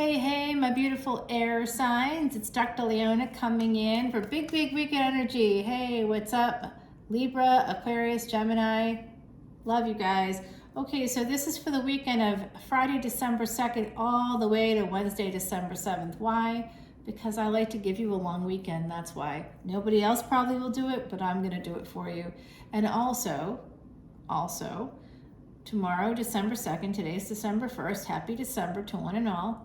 Hey, my beautiful air signs. It's Dr. Leona coming in for big weekend energy. Hey, what's up? Libra, Aquarius, Gemini. Love you guys. Okay, so this is for the weekend of Friday, December 2nd, all the way to Wednesday, December 7th. Why? Because I like to give you a long weekend. That's why. Nobody else probably will do it, but I'm going to do it for you. And also, tomorrow, December 2nd, today's December 1st. Happy December to one and all.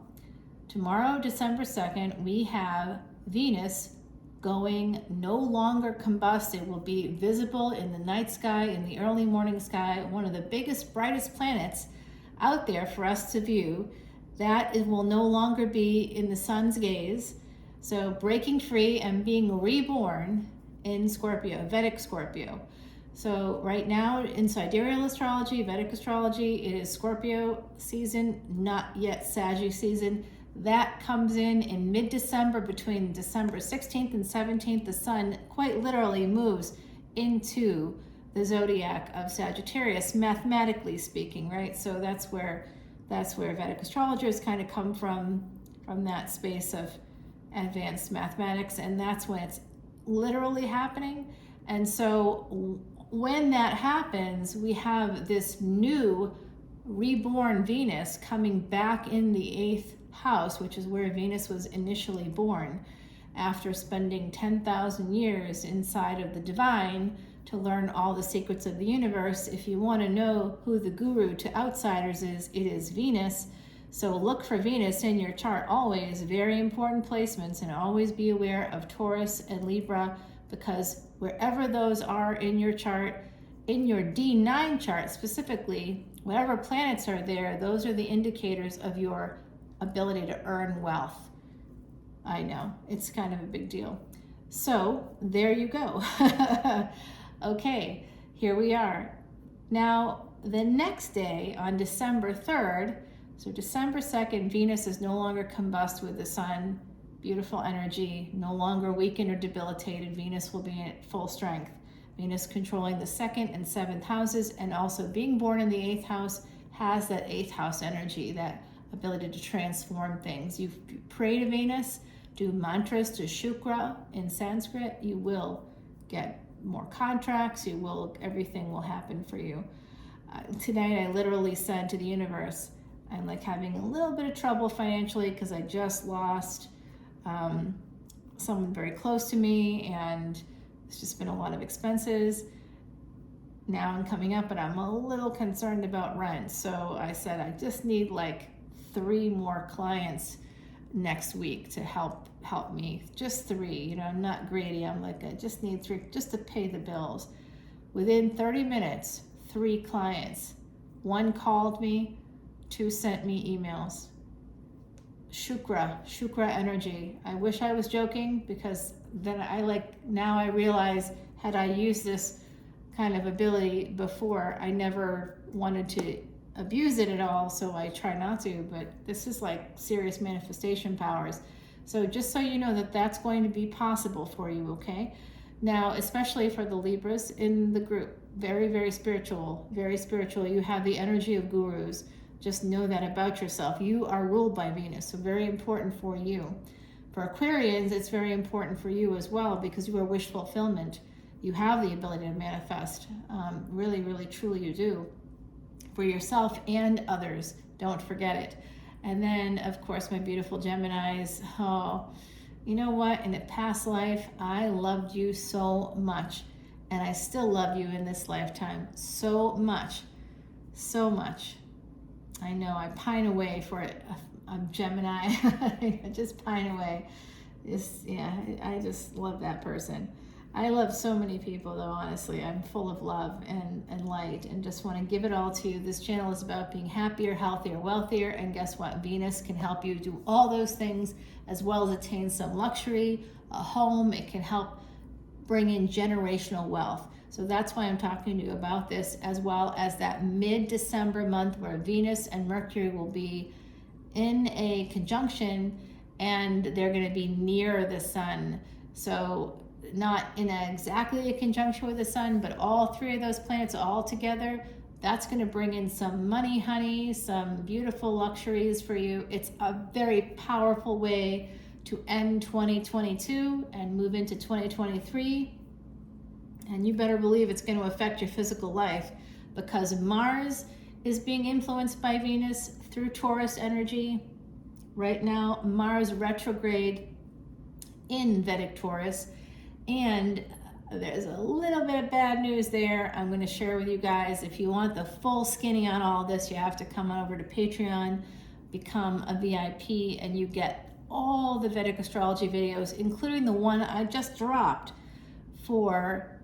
Tomorrow, December 2nd, we have Venus going no longer combust. It will be visible in the night sky, in the early morning sky, one of the biggest, brightest planets out there for us to view. That it will no longer be in the sun's gaze. So breaking free and being reborn in Scorpio, Vedic Scorpio. So right now in sidereal astrology, Vedic astrology, it is Scorpio season, not yet Sagittarius season. That comes in mid-December, between December 16th and 17th. The sun quite literally moves into the zodiac of Sagittarius, mathematically speaking, right? So that's where Vedic astrologers kind of come from that space of advanced mathematics, and that's when it's literally happening. And so when that happens, we have this new reborn Venus coming back in the 8th house, which is where Venus was initially born, after spending 10,000 years inside of the divine to learn all the secrets of the universe. If you want to know who the guru to outsiders is, it is Venus. So look for Venus in your chart always. Very important placements, and always be aware of Taurus and Libra, because wherever those are in your chart, in your D9 chart specifically, whatever planets are there, those are the indicators of your ability to earn wealth. I know, it's kind of a big deal. So there you go. Okay, here we are. Now, the next day on December 3rd, so December 2nd, Venus is no longer combust with the sun. Beautiful energy, no longer weakened or debilitated. Venus will be at full strength. Venus controlling the 2nd and 7th houses, and also being born in the 8th house has that 8th house energy, that ability to transform things. You pray to Venus, do mantras to Shukra in Sanskrit, you will get more contracts, everything will happen for you. Tonight I literally said to the universe, I'm like having a little bit of trouble financially because I just lost someone very close to me, and it's just been a lot of expenses now and coming up, but I'm a little concerned about rent. So I said I just need like 3 more clients next week to help me. Just 3, I'm not greedy. I'm like, I just need 3 just to pay the bills. Within 30 minutes, 3 clients. 1 called me, 2 sent me emails. Shukra energy. I wish I was joking, because then now I realize, had I used this kind of ability before, I never wanted to abuse it at all, so I try not to, but this is like serious manifestation powers. So just so you know that that's going to be possible for you, okay? Now, especially for the Libras in the group, very spiritual, very spiritual. You have the energy of gurus. Just know that about yourself. You are ruled by Venus, so very important for you. For Aquarians, it's very important for you as well, because you are wish fulfillment. You have the ability to manifest. Really, truly you do. For yourself and others. Don't forget it. And then, of course, my beautiful Geminis. Oh, you know what? In a past life, I loved you so much. And I still love you in this lifetime so much. So much. I know, I pine away for it. I'm Gemini. I just pine away. I just love that person. I love so many people, though, honestly. I'm full of love and light, and just want to give it all to you. This channel is about being happier, healthier, wealthier, and guess what? Venus can help you do all those things, as well as attain some luxury, a home. It can help bring in generational wealth. So that's why I'm talking to you about this, as well as that mid-December month where Venus and Mercury will be in a conjunction, and they're going to be near the sun. So not in exactly a conjunction with the sun, but all 3 of those planets all together That's going to bring in some money, honey, some beautiful luxuries for you. It's a very powerful way to end 2022 and move into 2023. And you better believe it's going to affect your physical life, because Mars is being influenced by Venus through Taurus energy. Right now, Mars retrograde in Vedic Taurus, and there's a little bit of bad news there I'm going to share with you guys. If you want the full skinny on all this, you have to come on over to Patreon, become a VIP, and you get all the Vedic astrology videos, including the one I just dropped for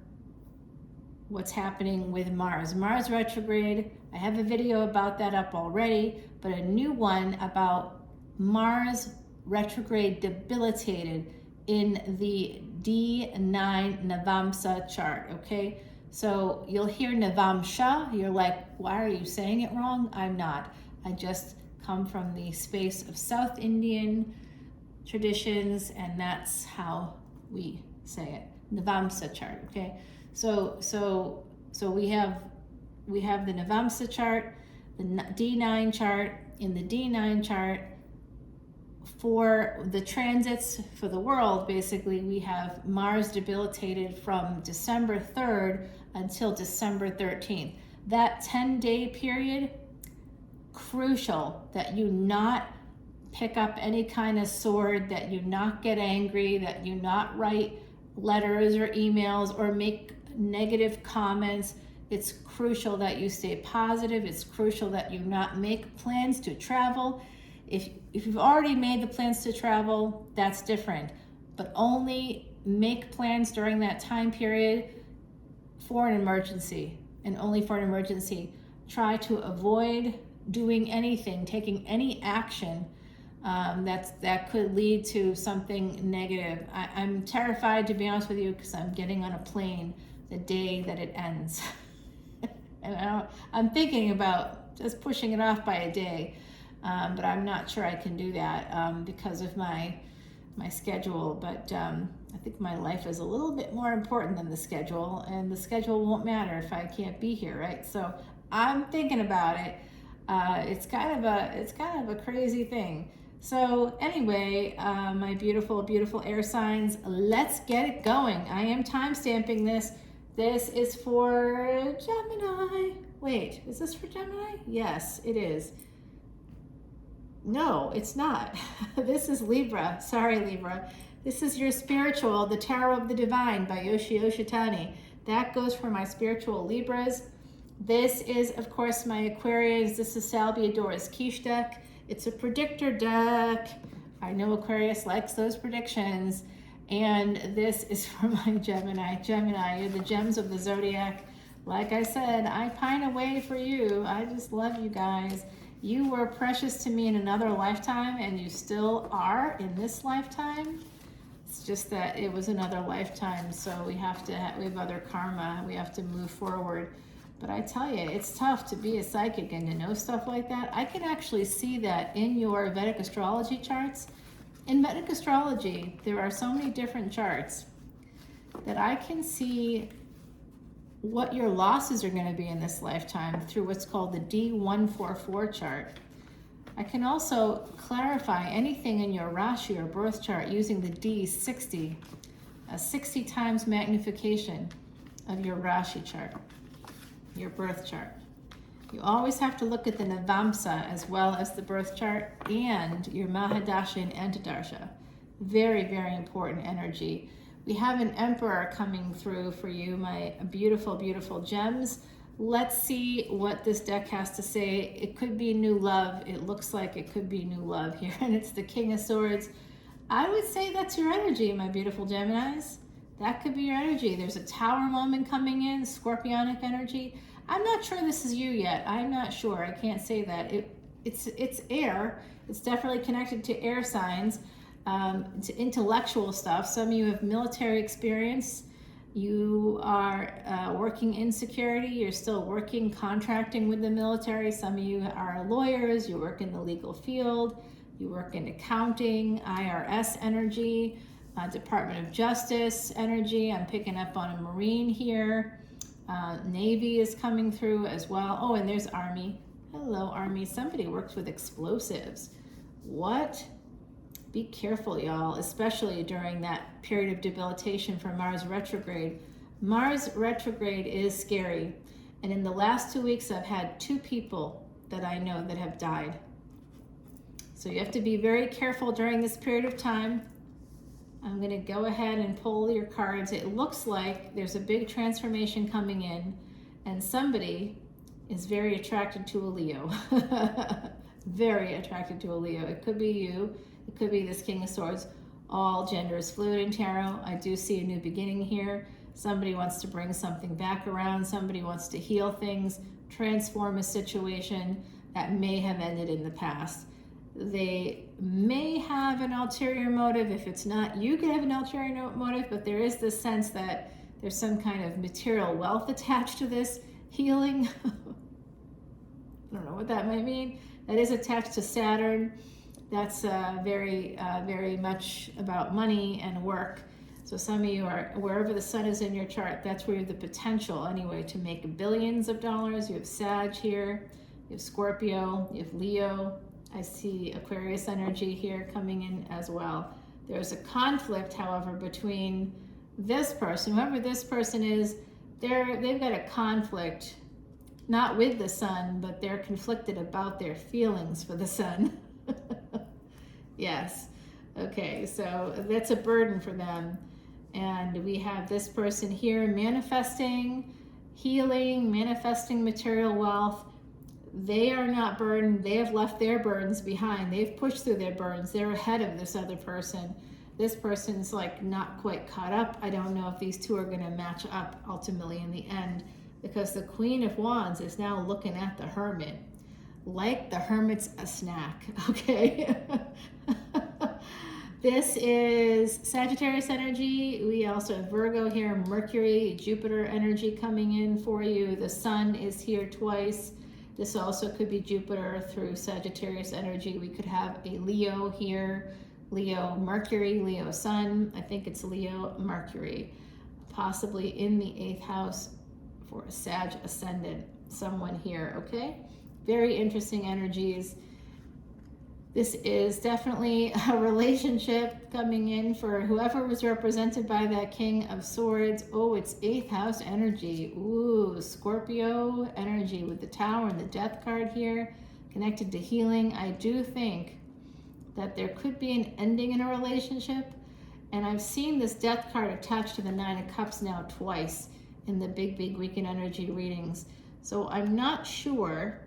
what's happening with Mars. Mars retrograde, I have a video about that up already, but a new one about Mars retrograde debilitated in the D9 Navamsa chart, okay? So you'll hear Navamsha, you're like, why are you saying it wrong? I'm not. I just come from the space of South Indian traditions, and that's how we say it. Navamsa chart, okay? So we have the Navamsa chart, the D9 chart. In the D9 chart, for the transits for the world, basically, we have Mars debilitated from December 3rd until December 13th. That 10-day period, crucial that you not pick up any kind of sword, that you not get angry, that you not write letters or emails or make negative comments. It's crucial that you stay positive. It's crucial that you not make plans to travel. If you've already made the plans to travel, that's different. But only make plans during that time period for an emergency, and only for an emergency. Try to avoid doing anything, taking any action that could lead to something negative. I'm terrified, to be honest with you, because I'm getting on a plane the day that it ends. And I'm thinking about just pushing it off by a day, but I'm not sure I can do that because of my schedule. But I think my life is a little bit more important than the schedule, and the schedule won't matter if I can't be here, right? So I'm thinking about it. It's kind of a crazy thing. So anyway, my beautiful, beautiful air signs, let's get it going. I am time stamping this. This is for Gemini. Wait, is this for Gemini? Yes, it is. No, it's not. This is Libra. Sorry, Libra. This is your spiritual, The Tarot of the Divine by Yoshi Oshitani. That goes for my spiritual Libras. This is, of course, my Aquarius. This is Salvia Dora's Quiche deck. It's a predictor deck. I know Aquarius likes those predictions. And this is for my Gemini. Gemini, you're the gems of the zodiac. Like I said, I pine away for you. I just love you guys. You were precious to me in another lifetime, and you still are in this lifetime. It's just that it was another lifetime, so we have other karma. We have to move forward. But I tell you, it's tough to be a psychic and to know stuff like that. I can actually see that in your Vedic astrology charts. In Vedic astrology, there are so many different charts that I can see what your losses are going to be in this lifetime through what's called the D144 chart. I can also clarify anything in your Rashi or birth chart using the D60, a 60 times magnification of your Rashi chart, your birth chart. You always have to look at the Navamsa as well as the birth chart and your Mahadasha and Antidarsha. Very, very important energy. We have an Emperor coming through for you, my beautiful, beautiful gems. Let's see what this deck has to say. It could be new love. It looks like it could be new love here, and it's the King of Swords. I would say that's your energy, my beautiful Geminis. That could be your energy. There's a Tower moment coming in, Scorpionic energy. I'm not sure this is you yet. I'm not sure. I can't say that. It's air. It's definitely connected to air signs, to intellectual stuff. Some of you have military experience. You are working in security. You're still working, contracting with the military. Some of you are lawyers. You work in the legal field. You work in accounting, IRS energy, Department of Justice energy. I'm picking up on a Marine here. Navy is coming through as well. Oh, and there's Army. Hello, Army. Somebody works with explosives. What? Be careful, y'all, especially during that period of debilitation for Mars retrograde. Mars retrograde is scary. And in the last 2 weeks, I've had 2 people that I know that have died. So you have to be very careful during this period of time. I'm going to go ahead and pull your cards. It looks like there's a big transformation coming in, and somebody is very attracted to a Leo. Very attracted to a Leo. It could be you. It could be this King of Swords. All gender is fluid in tarot. I do see a new beginning here. Somebody wants to bring something back around. Somebody wants to heal things, transform a situation that may have ended in the past. They may have an ulterior motive. If it's not, you could have an ulterior motive, but there is this sense that there's some kind of material wealth attached to this healing. I don't know what that might mean. That is attached to Saturn. That's very much about money and work. So some of you are, wherever the sun is in your chart, that's where you have the potential anyway to make billions of dollars. You have Sag here, you have Scorpio, you have Leo. I see Aquarius energy here coming in as well. There's a conflict, however, between this person, whoever this person is, they've got a conflict, not with the sun, but they're conflicted about their feelings for the sun. Yes. Okay, so that's a burden for them. And we have this person here manifesting healing, manifesting material wealth. They are not burdened. They have left their burdens behind. They've pushed through their burdens. They're ahead of this other person. This person's like not quite caught up. I don't know if these two are going to match up ultimately in the end, because the Queen of Wands is now looking at the Hermit. Like the Hermit's a snack, okay? This is Sagittarius energy. We also have Virgo here, Mercury, Jupiter energy coming in for you. The Sun is here twice. This also could be Jupiter through Sagittarius energy. We could have a Leo here, Leo Mercury, Leo Sun. I think it's Leo Mercury, possibly in the 8th house for a Sag Ascendant, someone here, okay? Very interesting energies. This is definitely a relationship coming in for whoever was represented by that King of Swords. Oh, it's 8th house energy. Ooh, Scorpio energy with the Tower and the Death card here, connected to healing. I do think that there could be an ending in a relationship. And I've seen this Death card attached to the 9 of Cups now twice in the big weekend energy readings. So I'm not sure.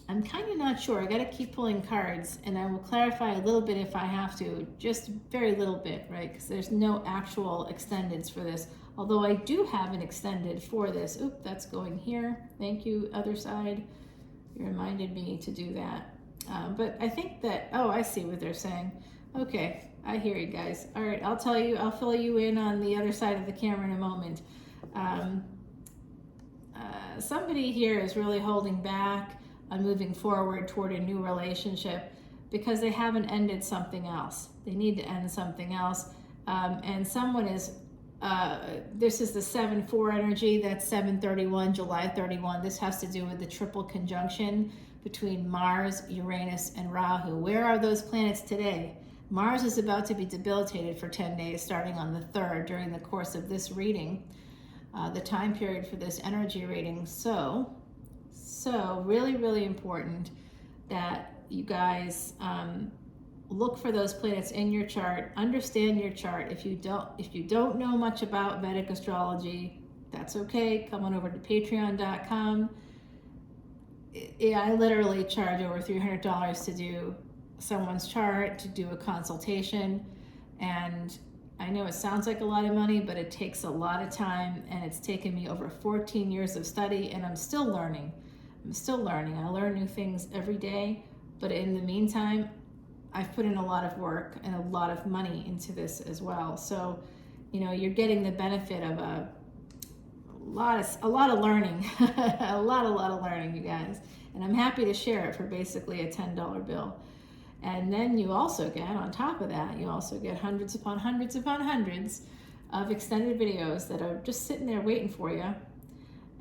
I'm kind of not sure. I got to keep pulling cards, and I will clarify a little bit if I have to, just very little bit, right? Because there's no actual extendeds for this. Although I do have an extended for this. Oop, that's going here. Thank you, other side. You reminded me to do that. But I think that, oh, I see what they're saying. Okay, I hear you guys. All right, I'll tell you, I'll fill you in on the other side of the camera in a moment. Somebody here is really holding back on moving forward toward a new relationship because they haven't ended something else. They need to end something else. And someone is, this is the 7-4 energy, that's 7/31, July 31. This has to do with the triple conjunction between Mars, Uranus, and Rahu. Where are those planets today? Mars is about to be debilitated for 10 days, starting on the 3rd during the course of this reading, the time period for this energy reading. So really important that you guys look for those planets in your chart, understand your chart. If you don't know much about Vedic astrology, that's okay. Come on over to patreon.com. I literally charge over $300 to do someone's chart, to do a consultation, and I know it sounds like a lot of money, but it takes a lot of time, and it's taken me over 14 years of study, and I'm still learning. I learn new things every day, but in the meantime, I've put in a lot of work and a lot of money into this as well. So, you're getting the benefit of a lot of learning, a lot of learning, you guys. And I'm happy to share it for basically a $10 bill. And then you also get, on top of that, you also get hundreds upon hundreds upon hundreds of extended videos that are just sitting there waiting for you.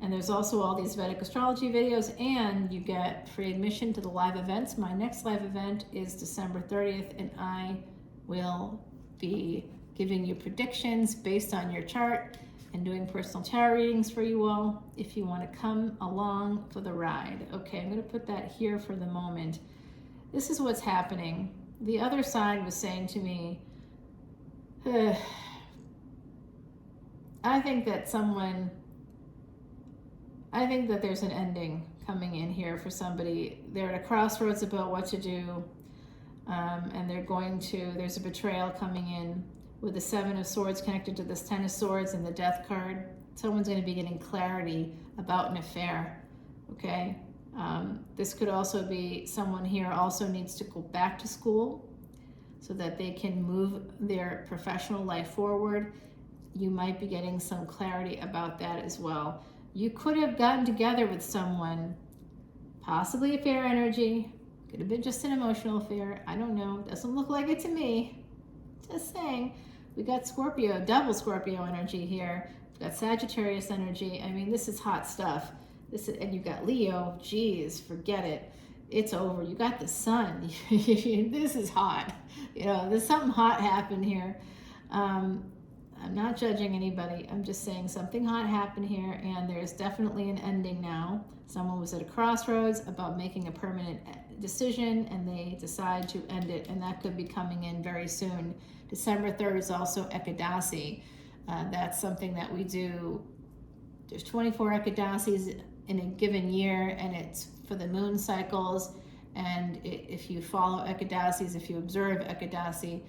And there's also all these Vedic Astrology videos, and you get free admission to the live events. My next live event is December 30th, and I will be giving you predictions based on your chart and doing personal tarot readings for you all if you want to come along for the ride. Okay, I'm going to put that here for the moment. This is what's happening. The other side was saying to me, I think that there's an ending coming in here for somebody. They're at a crossroads about what to do, and there's a betrayal coming in with the Seven of Swords connected to this Ten of Swords and the Death card. Someone's going to be getting clarity about an affair, okay? This could also be someone here also needs to go back to school so that they can move their professional life forward. You might be getting some clarity about that as well. You could have gotten together with someone, possibly affair energy, could have been just an emotional affair. I don't know. Doesn't look like it to me. Just saying. We got Scorpio, double Scorpio energy here. We've got Sagittarius energy. I mean, this is hot stuff. And you got Leo. Geez, forget it. It's over. You got the sun. This is hot. There's something hot happened here. I'm not judging anybody. I'm just saying something hot happened here, and there's definitely an ending now. Someone was at a crossroads about making a permanent decision, and they decide to end it, and that could be coming in very soon. December 3rd is also Ekadasi. That's something that we do. There's 24 Ekadasis in a given year, and it's for the moon cycles. And if you follow Ekadasis, if you observe Ekadasi,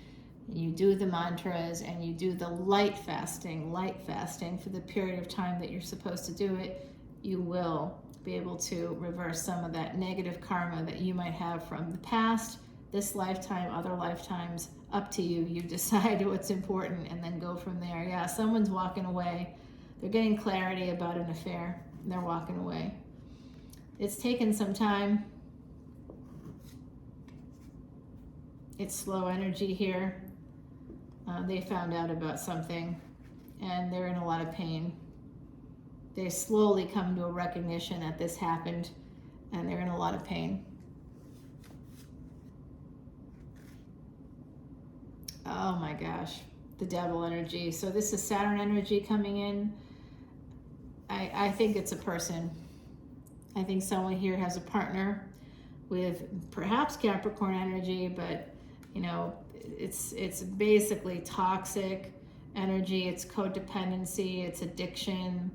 you do the mantras and you do the light fasting for the period of time that you're supposed to do it, you will be able to reverse some of that negative karma that you might have from the past, this lifetime, other lifetimes. Up to you. You decide what's important and then go from there. Yeah, someone's walking away. They're getting clarity about an affair. They're walking away. It's taken some time. It's slow energy here. They found out about something and they're in a lot of pain. They slowly come to a recognition that this happened and they're in a lot of pain. Oh my gosh, the devil energy. So this is Saturn energy coming in. I think it's a person. I think someone here has a partner with perhaps Capricorn energy, but it's basically toxic energy. It's codependency, it's addiction.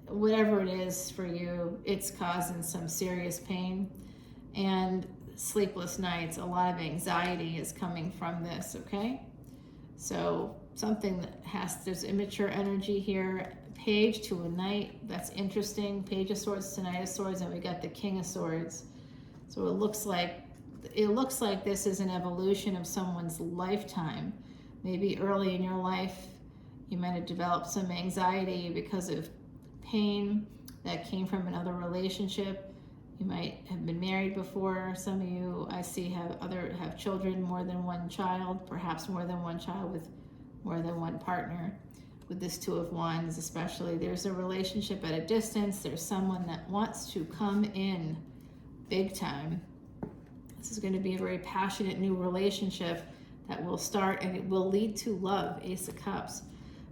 Whatever it is for you, it's causing some serious pain and sleepless nights. A lot of anxiety is coming from this, okay? So something that there's immature energy here. Page to a knight, that's interesting. Page of Swords to Knight of Swords, and we got the King of Swords. So it looks like this is an evolution of someone's lifetime. Maybe early in your life, you might have developed some anxiety because of pain that came from another relationship. You might have been married before. Some of you I see have children, more than one child, perhaps more than one child with more than one partner. With this Two of Wands especially, there's a relationship at a distance. There's someone that wants to come in big time. This is going to be a very passionate new relationship that will start, and it will lead to love, Ace of Cups.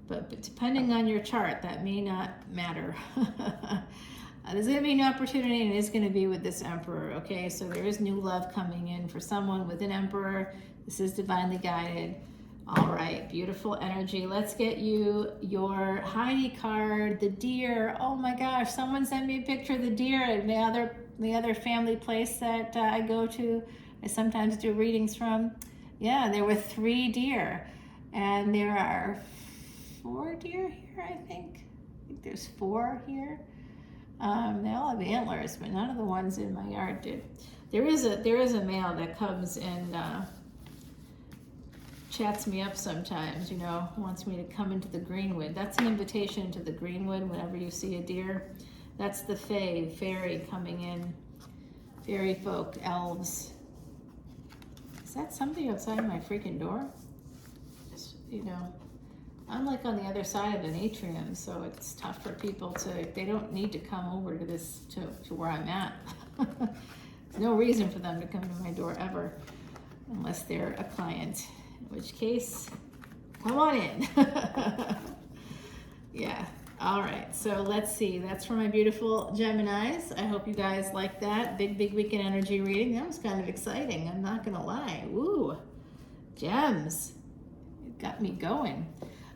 But depending on your chart, that may not matter. There's going to be an opportunity, and it is going to be with this Emperor, okay? So there is new love coming in for someone with an Emperor. This is divinely guided. All right, beautiful energy. Let's get you your Heidi card, the deer. Oh my gosh, someone sent me a picture of the deer at the other family place that I go to. I sometimes do readings from. Yeah, there were 3 deer, and there are 4 deer here, I think. I think there's 4 here. They all have antlers, but none of the ones in my yard did. There is a male that comes and chats me up sometimes, wants me to come into the greenwood. That's an invitation to the greenwood whenever you see a deer. That's the fairy coming in. Fairy folk, elves. Is that somebody outside my freaking door? Just, I'm like on the other side of an atrium, so it's tough for people they don't need to come over to to where I'm at. There's no reason for them to come to my door ever, unless they're a client, in which case, come on in. Yeah, all right, so let's see. That's for my beautiful Geminis. I hope you guys like that. Big weekend energy reading. That was kind of exciting, I'm not gonna lie. Woo, gems. It got me going.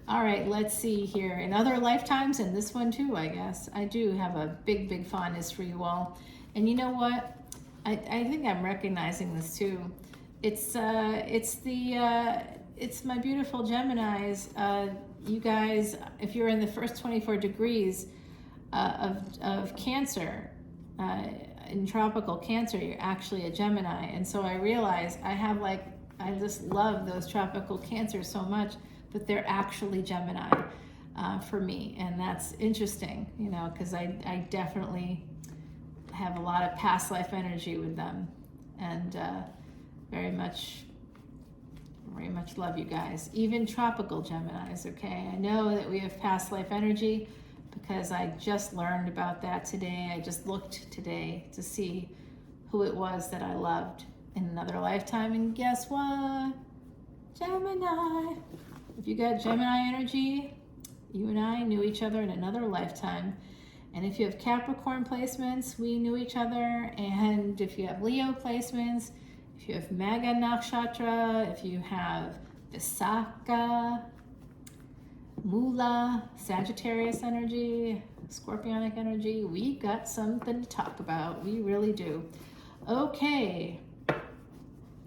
All right, let's see here. In other lifetimes, and this one too, I guess, I do have a big fondness for you all. And you know what? I think I'm recognizing this too. It's my beautiful Geminis. You guys, if you're in the first 24 degrees of Cancer, in tropical Cancer, you're actually a Gemini. And so I realize I just love those tropical Cancers so much, but they're actually Gemini for me. And that's interesting, you know, because I definitely have a lot of past life energy with them. And very much love you guys. Even tropical Geminis, okay? I know that we have past life energy because I just learned about that today. I just looked today to see who it was that I loved in another lifetime, and guess what? Gemini. If you got Gemini energy, you and I knew each other in another lifetime. And if you have Capricorn placements, we knew each other. And if you have Leo placements, if you have Magha Nakshatra, if you have Visakha, Mula, Sagittarius energy, Scorpionic energy, we got something to talk about. We really do. Okay.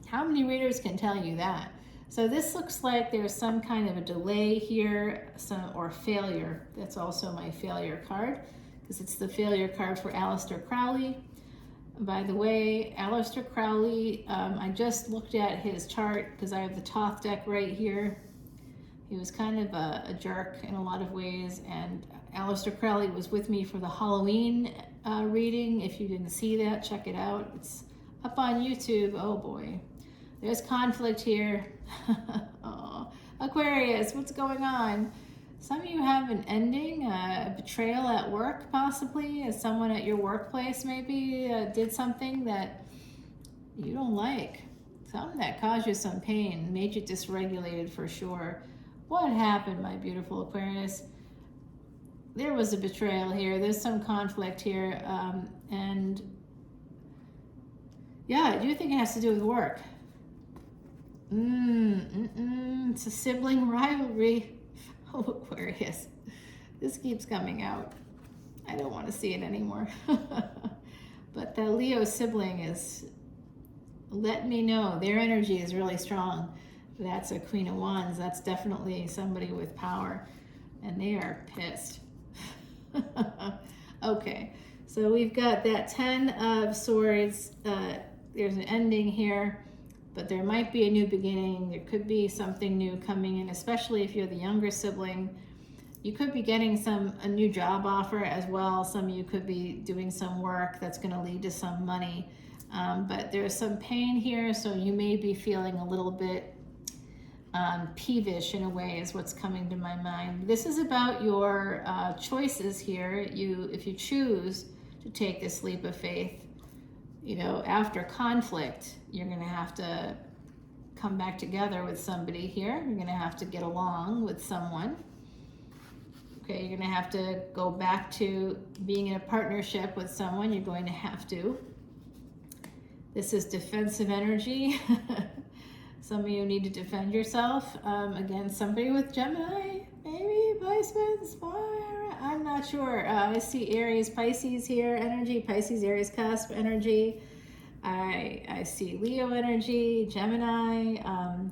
How many readers can tell you that? So this looks like there's some kind of a delay here, or failure. That's also my failure card, because it's the failure card for Aleister Crowley. By the way, Aleister Crowley, I just looked at his chart because I have the Thoth deck right here. He was kind of a jerk in a lot of ways, and Aleister Crowley was with me for the Halloween reading. If you didn't see that, check it out. It's up on YouTube. Oh boy. There's conflict here. Oh, Aquarius, what's going on? Some of you have an ending, a betrayal at work possibly, as someone at your workplace maybe did something that you don't like. Something that caused you some pain, made you dysregulated for sure. What happened, my beautiful Aquarius? There was a betrayal here. There's some conflict here. And yeah, I do think it has to do with work. It's a sibling rivalry. Oh, Aquarius, this keeps coming out. I don't want to see it anymore. But the Leo sibling is letting me know their energy is really strong. That's a Queen of Wands. That's definitely somebody with power, and they are pissed. Okay, so we've got that 10 of Swords. There's an ending here, but there might be a new beginning. There could be something new coming in, especially if you're the younger sibling. You could be getting a new job offer as well. Some of you could be doing some work that's going to lead to some money. But there's some pain here, so you may be feeling a little bit peevish in a way is what's coming to my mind. This is about your choices here. If you choose to take this leap of faith, you know, after conflict, you're going to have to come back together with somebody here. You're going to have to get along with someone. Okay, you're going to have to go back to being in a partnership with someone. You're going to have to. This is defensive energy. Some of you need to defend yourself against somebody with Gemini, maybe placements. I'm not sure. I see Aries, Pisces here energy, Pisces, Aries, cusp energy. I see Leo energy, Gemini.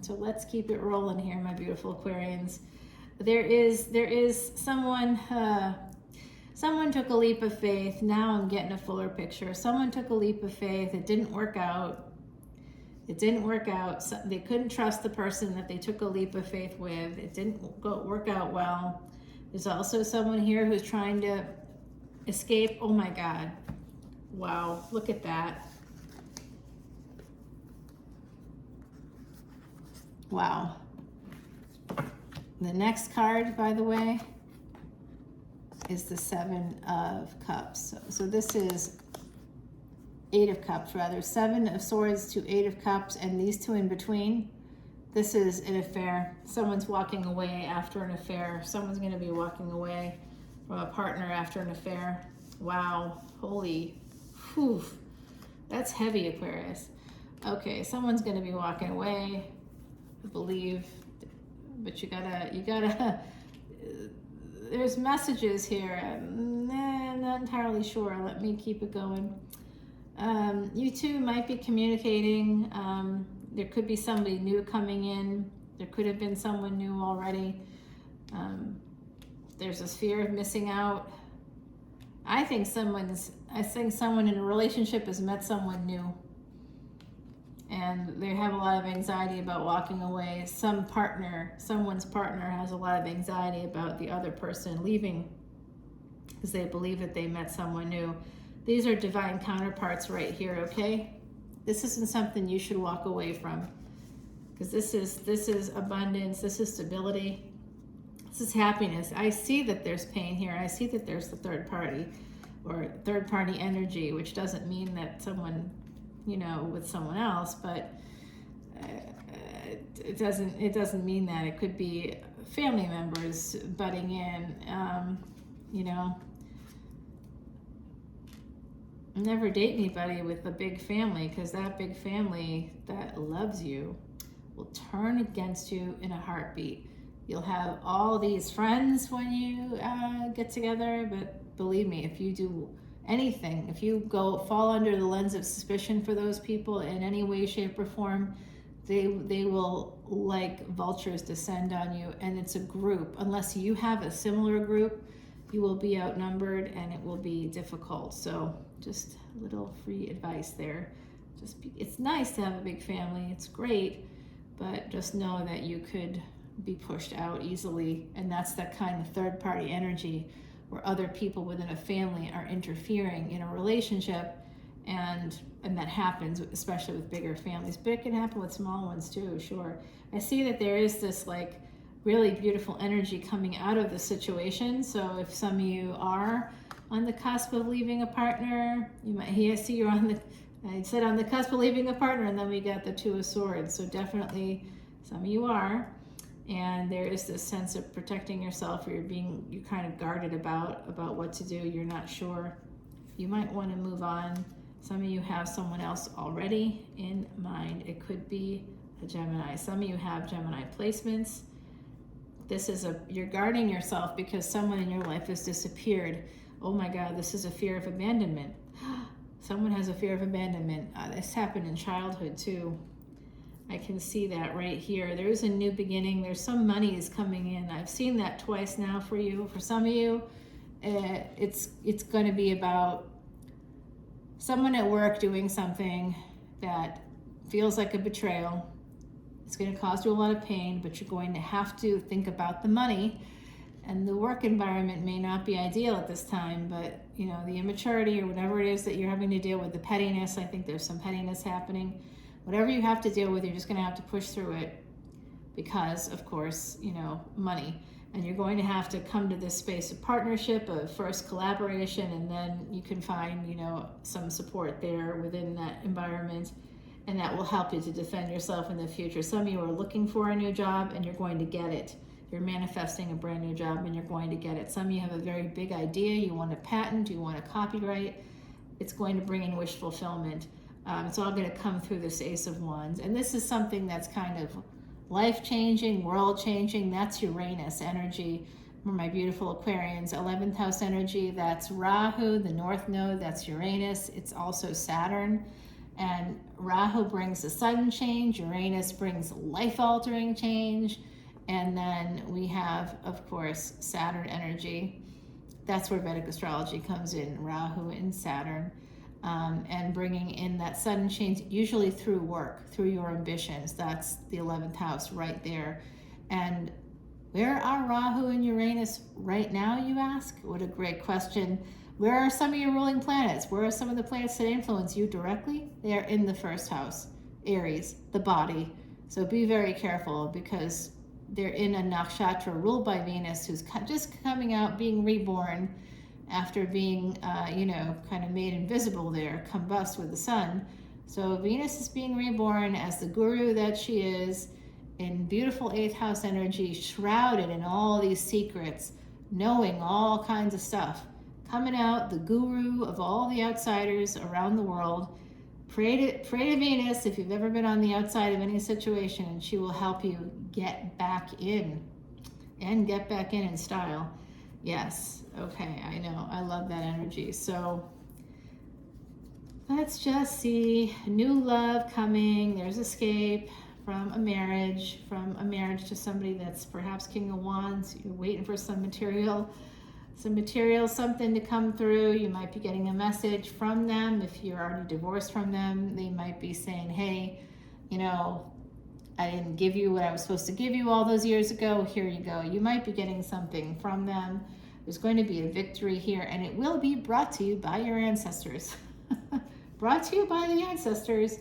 So let's keep it rolling here, my beautiful Aquarians. There is someone. Someone took a leap of faith. Now I'm getting a fuller picture. Someone took a leap of faith. It didn't work out. It didn't work out. So they couldn't trust the person that they took a leap of faith with. It didn't work out well. There's also someone here who's trying to escape. Oh my God. Wow. Look at that. Wow. The next card, by the way, is the Seven of Cups. So this is Eight of Cups, rather. Seven of Swords to Eight of Cups, and these two in between. This is an affair. Someone's walking away after an affair. Someone's going to be walking away from a partner after an affair. Wow. Holy. Whew. That's heavy, Aquarius. Okay, someone's going to be walking away, I believe. But you gotta, there's messages here. I'm not entirely sure. Let me keep it going. You two might be communicating. There could be somebody new coming in. There could have been someone new already. There's this fear of missing out. I think someone in a relationship has met someone new, and they have a lot of anxiety about walking away. Someone's partner has a lot of anxiety about the other person leaving because they believe that they met someone new. These are divine counterparts right here, okay? This isn't something you should walk away from, because this is abundance, this is stability, this is happiness. I see that there's pain here. I see that there's the third party or third party energy, which doesn't mean that someone, with someone else, but it doesn't mean that. It could be family members butting in, Never date anybody with a big family, because that big family that loves you will turn against you in a heartbeat. You'll have all these friends when you get together, but believe me, if you do anything, if you fall under the lens of suspicion for those people in any way, shape, or form, they will, like vultures, descend on you. And it's a group. Unless you have a similar group, you will be outnumbered and it will be difficult. So just a little free advice there. It's nice to have a big family. It's great, but just know that you could be pushed out easily. And that's that kind of third party energy where other people within a family are interfering in a relationship. And that happens, especially with bigger families, but it can happen with small ones too, sure. I see that there is this really beautiful energy coming out of the situation. So if some of you are on the cusp of leaving a partner, I see you're I said on the cusp of leaving a partner, and then we got the Two of Swords. So definitely some of you are, and there is this sense of protecting yourself, or you're kind of guarded about what to do. You're not sure. You might want to move on. Some of you have someone else already in mind. It could be a Gemini. Some of you have Gemini placements. You're guarding yourself because someone in your life has disappeared. Oh my God, this is a fear of abandonment. Someone has a fear of abandonment. This happened in childhood too. I can see that right here. There's a new beginning. There's some money is coming in. I've seen that twice now for you. For some of you, it's going to be about someone at work doing something that feels like a betrayal. It's going to cause you a lot of pain, but you're going to have to think about the money. And the work environment may not be ideal at this time, but the immaturity or whatever it is that you're having to deal with, the pettiness, I think there's some pettiness happening. Whatever you have to deal with, you're just going to have to push through it because, of course, money. And you're going to have to come to this space of partnership, of first collaboration, and then you can find, some support there within that environment. And that will help you to defend yourself in the future. Some of you are looking for a new job and you're going to get it. You're manifesting a brand new job and you're going to get it. Some of you have a very big idea. You want a patent, you want a copyright. It's going to bring in wish fulfillment. It's all going to come through this Ace of Wands. And this is something that's kind of life-changing, world-changing. That's Uranus energy. For my beautiful Aquarians, 11th house energy, that's Rahu, the North Node, that's Uranus. It's also Saturn. And Rahu brings a sudden change. Uranus brings life-altering change. And then we have, of course, Saturn energy. That's where Vedic Astrology comes in, Rahu and Saturn. And bringing in that sudden change, usually through work, through your ambitions. That's the 11th house right there. And where are Rahu and Uranus right now, you ask? What a great question. Where are some of your ruling planets? Where are some of the planets that influence you directly? They are in the first house, Aries, the body. So be very careful, because they're in a nakshatra ruled by Venus, who's just coming out, being reborn after being, kind of made invisible there, combust with the sun. So Venus is being reborn as the guru that she is, in beautiful 8th house energy, shrouded in all these secrets, knowing all kinds of stuff, coming out, the guru of all the outsiders around the world. Pray to Venus if you've ever been on the outside of any situation, and she will help you get back in, and get back in style. Yes, okay, I know, I love that energy. So let's just see, new love coming. There's escape from a marriage to somebody that's perhaps King of Wands. You're waiting for some material, something to come through. You might be getting a message from them. If you're already divorced from them, they might be saying, hey, I didn't give you what I was supposed to give you all those years ago. Here you go. You might be getting something from them. There's going to be a victory here, and it will be brought to you by your ancestors. Brought to you by the ancestors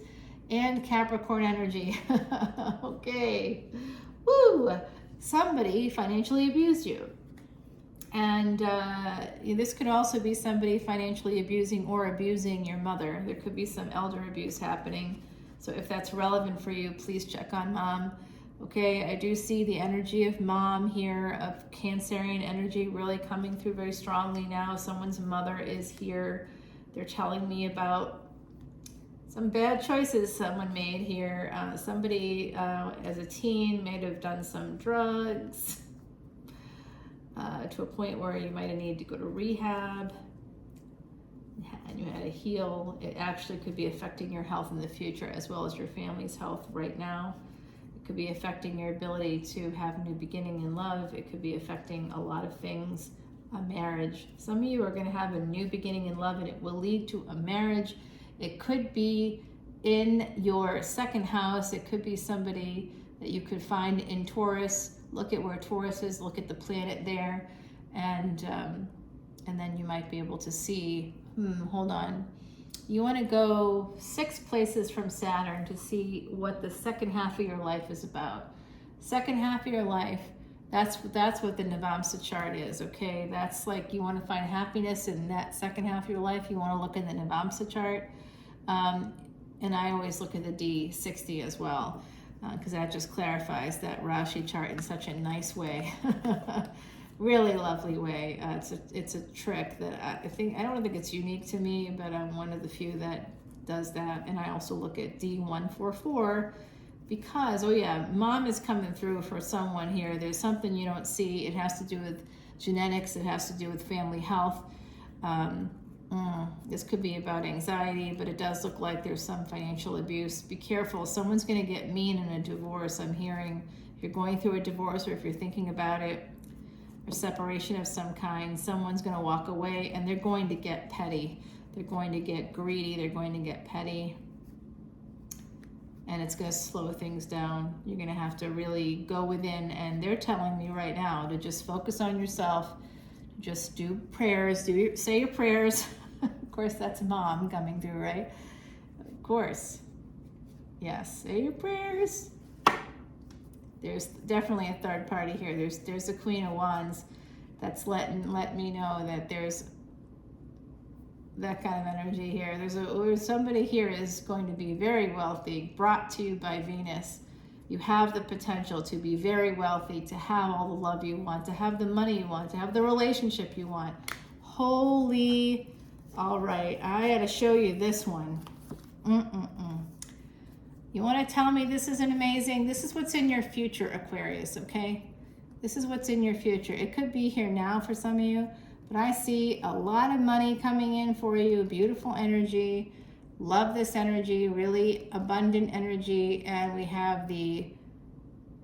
and Capricorn energy. Okay. Woo! Somebody financially abused you. And this could also be somebody financially abusing or abusing your mother. There could be some elder abuse happening. So if that's relevant for you, please check on mom. Okay, I do see the energy of mom here, of Cancerian energy really coming through very strongly now. Someone's mother is here. They're telling me about some bad choices someone made here. Somebody as a teen may have done some drugs to a point where you might have needed to go to rehab, and you had to heal. It actually could be affecting your health in the future as well as your family's health right now. It could be affecting your ability to have a new beginning in love. It could be affecting a lot of things, a marriage. Some of you are going to have a new beginning in love, and it will lead to a marriage. It could be in your 2nd house. It could be somebody that you could find in Taurus. Look at where Taurus is, look at the planet there, and then you might be able to see, hold on. You want to go 6 places from Saturn to see what the 2nd half of your life is about. 2nd half of your life, that's what the Navamsa chart is, okay? That's like, you want to find happiness in that 2nd half of your life, you want to look in the Navamsa chart. And I always look at the D60 as well, because that just clarifies that Rashi chart in such a nice way. Really lovely way. It's a trick that I don't think it's unique to me, but I'm one of the few that does that. And I also look at D144 because, oh yeah, mom is coming through for someone here. There's something you don't see. It has to do with genetics. It has to do with family health. This could be about anxiety, but it does look like there's some financial abuse. Be careful. Someone's going to get mean in a divorce. I'm hearing, if you're going through a divorce or if you're thinking about it, or separation of some kind, someone's going to walk away and they're going to get petty. They're going to get greedy. They're going to get petty. And it's going to slow things down. You're going to have to really go within. And they're telling me right now to just focus on yourself. Just do prayers. Say your prayers. Of course, that's mom coming through, right? Of course. Yes, say your prayers. There's definitely a third party here. There's the Queen of Wands that's let me know that there's that kind of energy here. There's somebody here is going to be very wealthy, brought to you by Venus. You have the potential to be very wealthy, to have all the love you want, to have the money you want, to have the relationship you want. Holy, all right, I gotta show you this one. You want to tell me this isn't amazing? This is what's in your future, Aquarius, okay? This is what's in your future. It could be here now for some of you, but I see a lot of money coming in for you, beautiful energy. Love this energy, really abundant energy. And we have the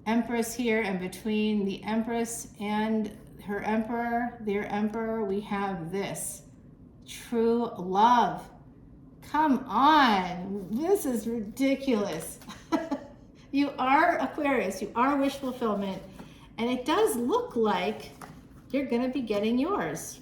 Empress here, and between the Empress and her Emperor, their Emperor, we have this true love. Come on, this is ridiculous. You are Aquarius, you are wish fulfillment, and it does look like you're gonna be getting yours.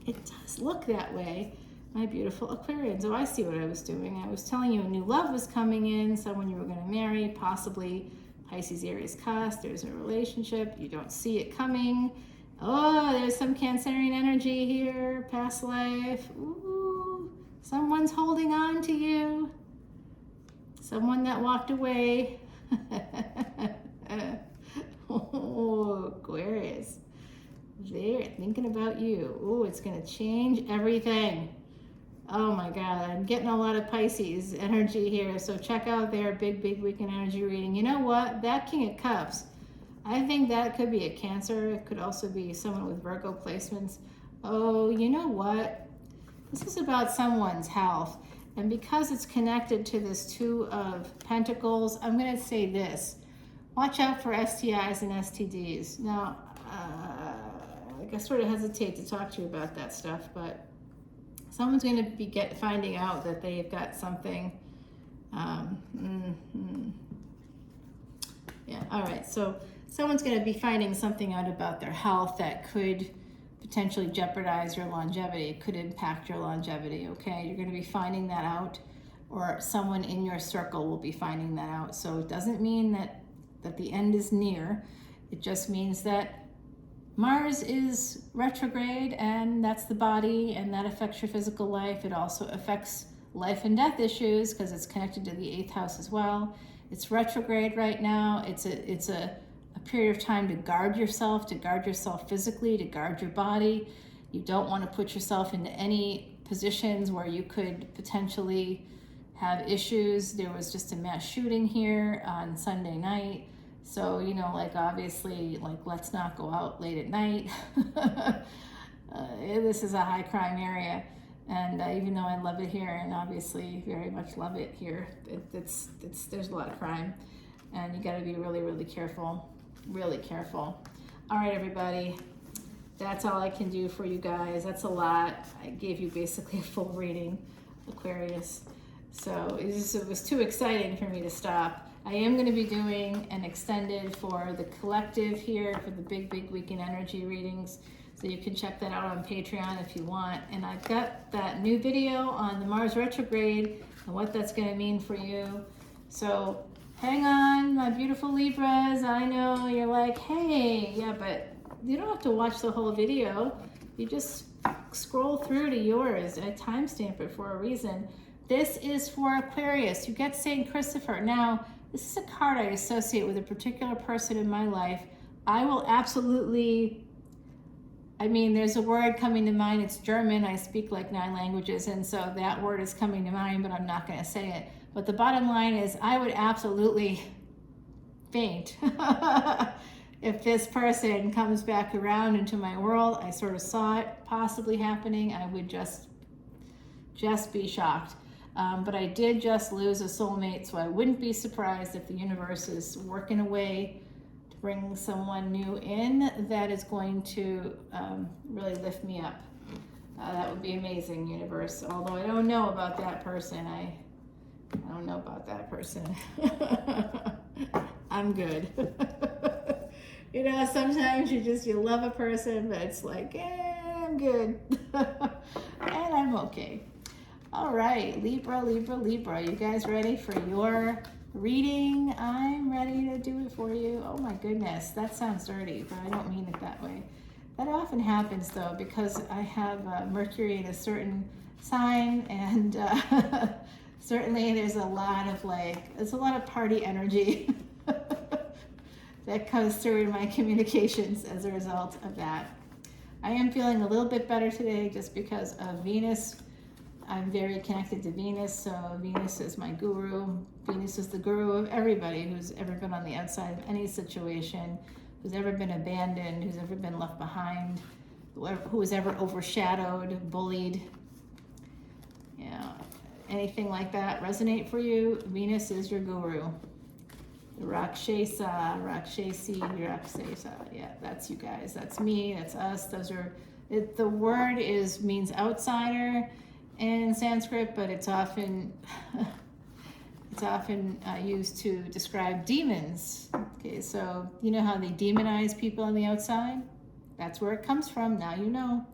It does look that way, my beautiful Aquarians. Oh, I see what I was doing. I was telling you a new love was coming in, someone you were gonna marry, possibly Pisces, Aries cusp, there's a relationship, you don't see it coming. Oh, there's some Cancerian energy here, past life. Ooh, someone's holding on to you. Someone that walked away. Oh, Aquarius. They're thinking about you. Oh, it's going to change everything. Oh my God, I'm getting a lot of Pisces energy here. So check out their big weekend energy reading. You know what? That King of Cups, I think that could be a Cancer. It could also be someone with Virgo placements. Oh, you know what? This is about someone's health. And because it's connected to this Two of Pentacles, I'm going to say this. Watch out for STIs and STDs. Now, I sort of hesitate to talk to you about that stuff, but someone's going to be finding out that they've got something. Yeah, all right. So someone's going to be finding something out about their health that could potentially jeopardize your longevity, could impact your longevity, okay? You're going to be finding that out, or someone in your circle will be finding that out. So it doesn't mean that the end is near. It just means that Mars is retrograde, and that's the body, and that affects your physical life. It also affects life and death issues because it's connected to the 8th house as well. It's retrograde right now. It's a period of time to guard yourself physically, to guard your body. You don't want to put yourself into any positions where you could potentially have issues. There was just a mass shooting here on Sunday night. So, you know, like obviously, like let's not go out late at night. This is a high crime area. And even though I love it here, and obviously very much love it here, there's a lot of crime. And you gotta be really careful, really careful. All right, everybody, that's all I can do for you guys. That's a lot. I gave you basically a full reading, Aquarius. So it was too exciting for me to stop. I am going to be doing an extended for the collective here for the big weekend energy readings. So you can check that out on Patreon if you want. And I've got that new video on the Mars retrograde and what that's going to mean for you. So hang on, my beautiful Libras. I know you're like, hey, yeah, but you don't have to watch the whole video. You just scroll through to yours. I timestamp it for a reason. This is for Aquarius. You get St. Christopher. Now, this is a card I associate with a particular person in my life. I will absolutely, I mean, there's a word coming to mind. It's German. I speak like 9 languages, and so that word is coming to mind, but I'm not going to say it. But the bottom line is I would absolutely faint if this person comes back around into my world. I sort of saw it possibly happening. I would just be shocked. But I did just lose a soulmate, so I wouldn't be surprised if the universe is working a way to bring someone new in that is going to really lift me up. That would be amazing, universe. Although I don't know about that person. I don't know about that person. I'm good. You know, sometimes you love a person, but it's like, I'm good. And I'm okay. All right, Libra. You guys ready for your reading? I'm ready to do it for you. Oh my goodness, that sounds dirty, but I don't mean it that way. That often happens though, because I have Mercury in a certain sign, and certainly there's a lot of party energy that comes through in my communications as a result of that. I am feeling a little bit better today just because of Venus. I'm very connected to Venus, so Venus is my guru. Venus is the guru of everybody who's ever been on the outside of any situation, who's ever been abandoned, who's ever been left behind, who was ever overshadowed, bullied. Yeah, anything like that resonate for you? Venus is your guru. Rakshasa. Yeah, that's you guys. That's me. That's us. The word means outsider in Sanskrit, but it's often used to describe demons. Okay, so you know how they demonize people on the outside? That's where it comes from. Now you know.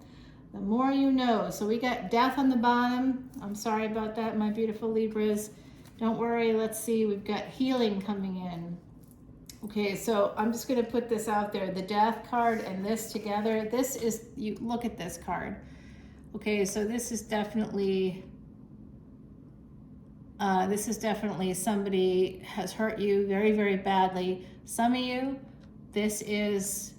The more you know. So we got death on the bottom. I'm sorry about that, my beautiful Libras. Don't worry. Let's see. We've got healing coming in. Okay, so I'm just going to put this out there. The Death card and this together, this is, you look at this card. Okay, so this is definitely somebody has hurt you very, very badly. Some of you, this is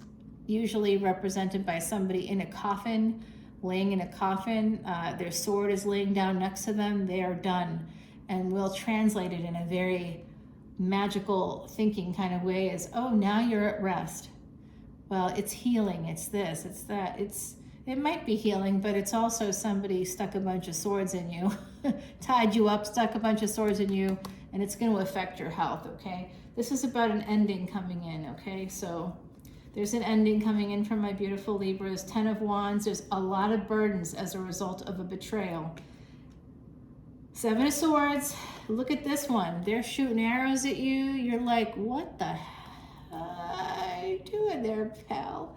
usually represented by somebody in a coffin, laying in a coffin. Their sword is laying down next to them. They are done. And we'll translate it in a very magical thinking kind of way as, oh, now you're at rest. Well, it's healing, it's this, it's that. It might be healing, but it's also somebody stuck a bunch of swords in you, tied you up, stuck a bunch of swords in you, and it's going to affect your health, okay? This is about an ending coming in, okay? So there's an ending coming in from my beautiful Libras. 10 of Wands, there's a lot of burdens as a result of a betrayal. 7 of Swords, look at this one. They're shooting arrows at you. You're like, what the hell are you doing there, pal?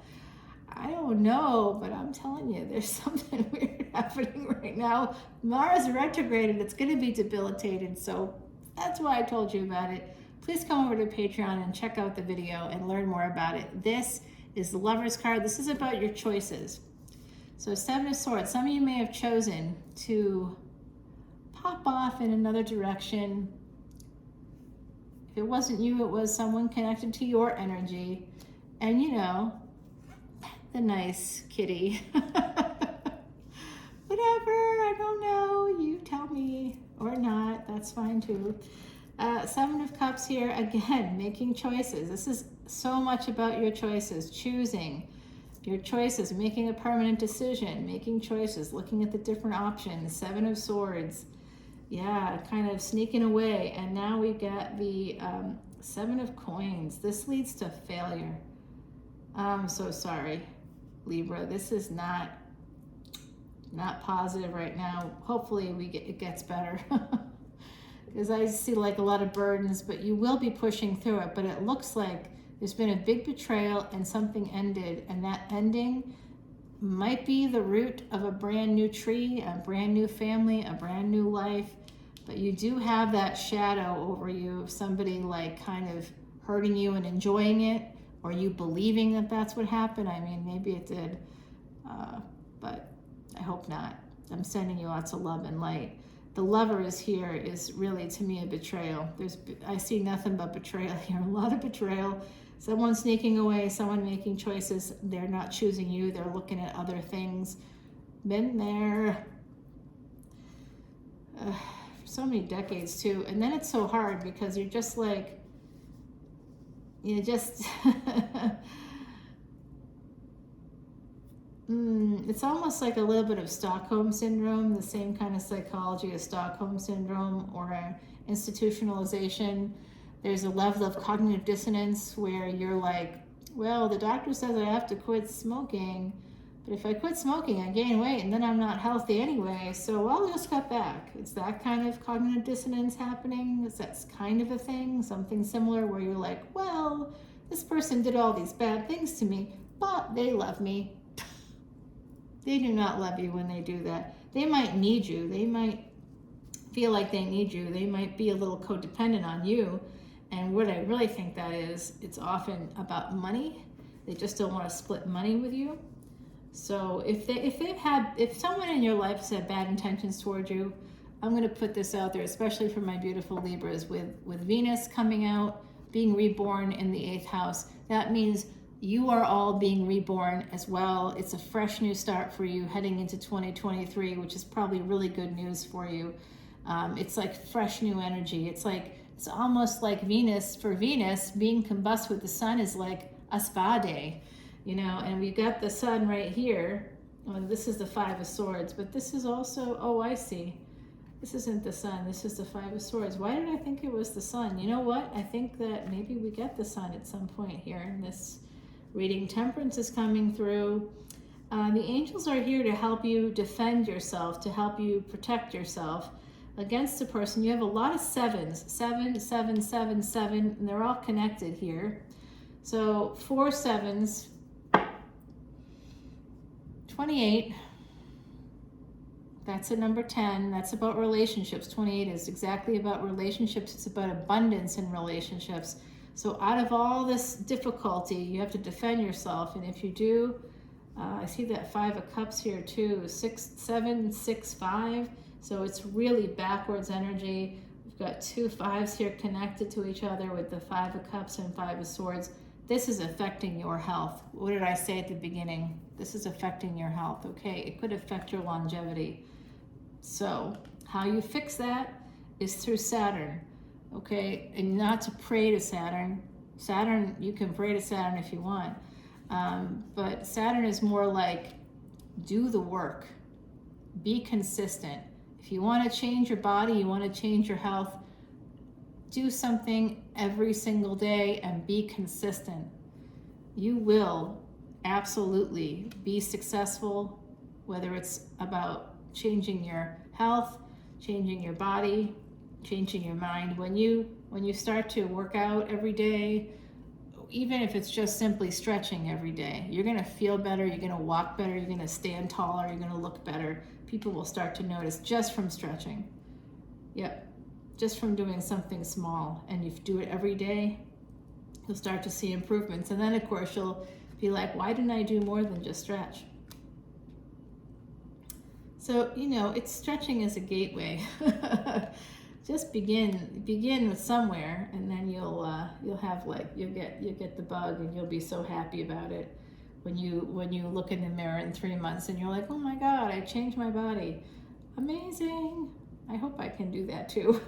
I don't know, but I'm telling you, there's something weird happening right now. Mars retrograded. It's going to be debilitated, so that's why I told you about it. Please come over to Patreon and check out the video and learn more about it. This is the Lover's card. This is about your choices. So 7 of Swords. Some of you may have chosen to pop off in another direction. If it wasn't you, it was someone connected to your energy. And you know, the nice kitty. Whatever, I don't know. You tell me, or not, that's fine too. 7 of Cups here, again, making choices. This is so much about your choices, choosing your choices, making a permanent decision, making choices, looking at the different options. 7 of Swords, yeah, kind of sneaking away. And now we got the 7 of Coins. This leads to failure. I'm so sorry, Libra. This is not positive right now. Hopefully it gets better. Because I see like a lot of burdens, but you will be pushing through it. But it looks like there's been a big betrayal and something ended, and that ending might be the root of a brand new tree, a brand new family, a brand new life. But you do have that shadow over you of somebody like kind of hurting you and enjoying it, or you believing that that's what happened. I mean, maybe it did, but I hope not. I'm sending you lots of love and light. The Lover is here is really, to me, a betrayal. I see nothing but betrayal here, a lot of betrayal. Someone sneaking away, someone making choices. They're not choosing you, they're looking at other things. Been there for so many decades too. And then it's so hard because you're just like, it's almost like a little bit of Stockholm Syndrome, the same kind of psychology as Stockholm Syndrome or institutionalization. There's a level of cognitive dissonance where you're like, well, the doctor says I have to quit smoking, but if I quit smoking, I gain weight and then I'm not healthy anyway, so I'll just cut back. It's that kind of cognitive dissonance happening. That's kind of a thing, something similar where you're like, well, this person did all these bad things to me, but they love me. They do not love you when they do that. They might need you. They might feel like they need you. They might be a little codependent on you. And what I really think that is, it's often about money. They just don't want to split money with you. So if someone in your life has had bad intentions toward you, I'm going to put this out there, especially for my beautiful Libras, with Venus coming out, being reborn in the 8th house. That means you are all being reborn as well. It's a fresh new start for you heading into 2023, which is probably really good news for you. It's like fresh new energy. It's almost like Venus being combust with the sun is like a spa day, and we've got the sun right here. Well, this is the 5 of Swords, but this is also, oh, I see. This isn't the sun, this is the 5 of Swords. Why did I think it was the sun? You know what? I think that maybe we get the sun at some point here in this reading. Temperance is coming through. The angels are here to help you defend yourself, to help you protect yourself against a person. You have a lot of 7s, 7, 7, 7, 7, and they're all connected here. So 4 7s, 28. That's a number 10. That's about relationships. 28 is exactly about relationships. It's about abundance in relationships. So out of all this difficulty, you have to defend yourself. And if you do, I see that 5 of Cups here too, 6, 7, 6, 5. So it's really backwards energy. We've got 2 5s here connected to each other with the 5 of Cups and 5 of Swords. This is affecting your health. What did I say at the beginning? This is affecting your health, okay? It could affect your longevity. So how you fix that is through Saturn, okay? And not to pray to Saturn. Saturn, you can pray to Saturn if you want. But Saturn is more like, do the work. Be consistent. If you want to change your body, you want to change your health, do something every single day and be consistent. You will absolutely be successful, whether it's about changing your health, changing your body, changing your mind. When you start to work out every day, even if it's just simply stretching every day, you're going to feel better, you're going to walk better, you're going to stand taller, you're going to look better. People will start to notice just from stretching. Yep, just from doing something small. And if you do it every day, you'll start to see improvements. And then, of course, you'll be like, why didn't I do more than just stretch? So, it's stretching as a gateway. Just begin with somewhere, and then you'll get the bug, and you'll be so happy about it when you look in the mirror in 3 months and you're like, oh my God, I changed my body. Amazing. I hope I can do that too.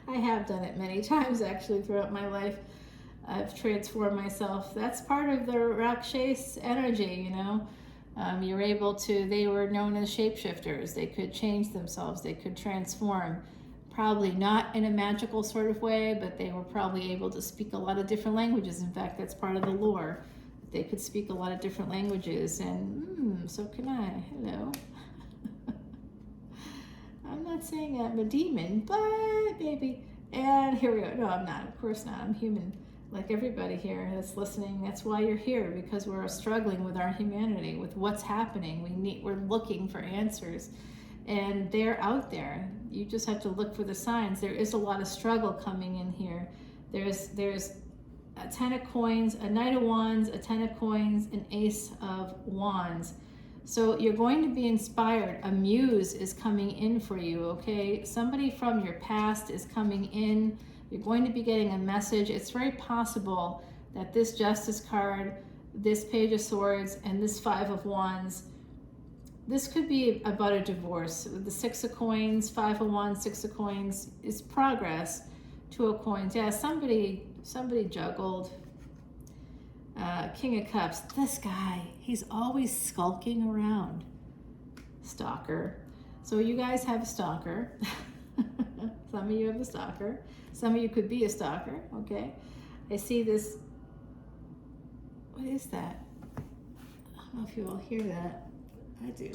I have done it many times actually throughout my life. I've transformed myself. That's part of the Rakshas energy, You're able to, they were known as shapeshifters. They could change themselves. They could transform. Probably not in a magical sort of way, but they were probably able to speak a lot of different languages. In fact, that's part of the lore. They could speak a lot of different languages, and so can I. Hello. I'm not saying I'm a demon, but maybe. And here we go. No, I'm not. Of course not. I'm human, like everybody here that's listening. That's why you're here, because we're struggling with our humanity, with what's happening. We're looking for answers. And they're out there. You just have to look for the signs. There is a lot of struggle coming in here. There's a 10 of coins, a Knight of Wands, a 10 of coins, an Ace of Wands. So you're going to be inspired. A muse is coming in for you, okay? Somebody from your past is coming in. You're going to be getting a message. It's very possible that this Justice card, this Page of Swords, and this 5 of Wands, this could be about a divorce. The 6 of coins, 5 of Wands, 6 of coins is progress. 2 of coins. Yeah, somebody juggled. King of Cups. This guy, he's always skulking around. Stalker. So you guys have a stalker. Some of you have a stalker. Some of you could be a stalker, okay? I see this. What is that? I don't know if you all hear that. I do.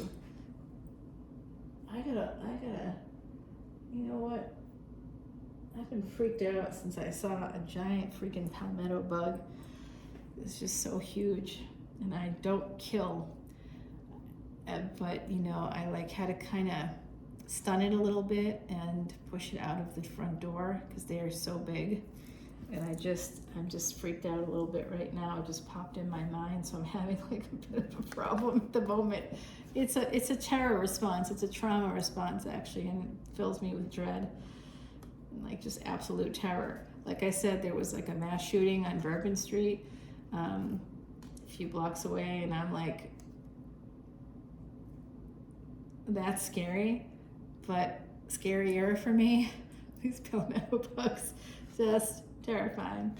I gotta, you know what? I've been freaked out since I saw a giant freaking palmetto bug. It's just so huge, and I don't kill. But, I had to kind of stun it a little bit and push it out of the front door because they are so big. And I'm just freaked out a little bit right now. It just popped in my mind, so I'm having a bit of a problem at the moment. It's a terror response. It's a trauma response, actually, and it fills me with dread and just absolute terror. Like I said, there was a mass shooting on Bourbon Street a few blocks away, and I'm like, that's scary, but scarier for me. These palmetto bugs, just terrifying.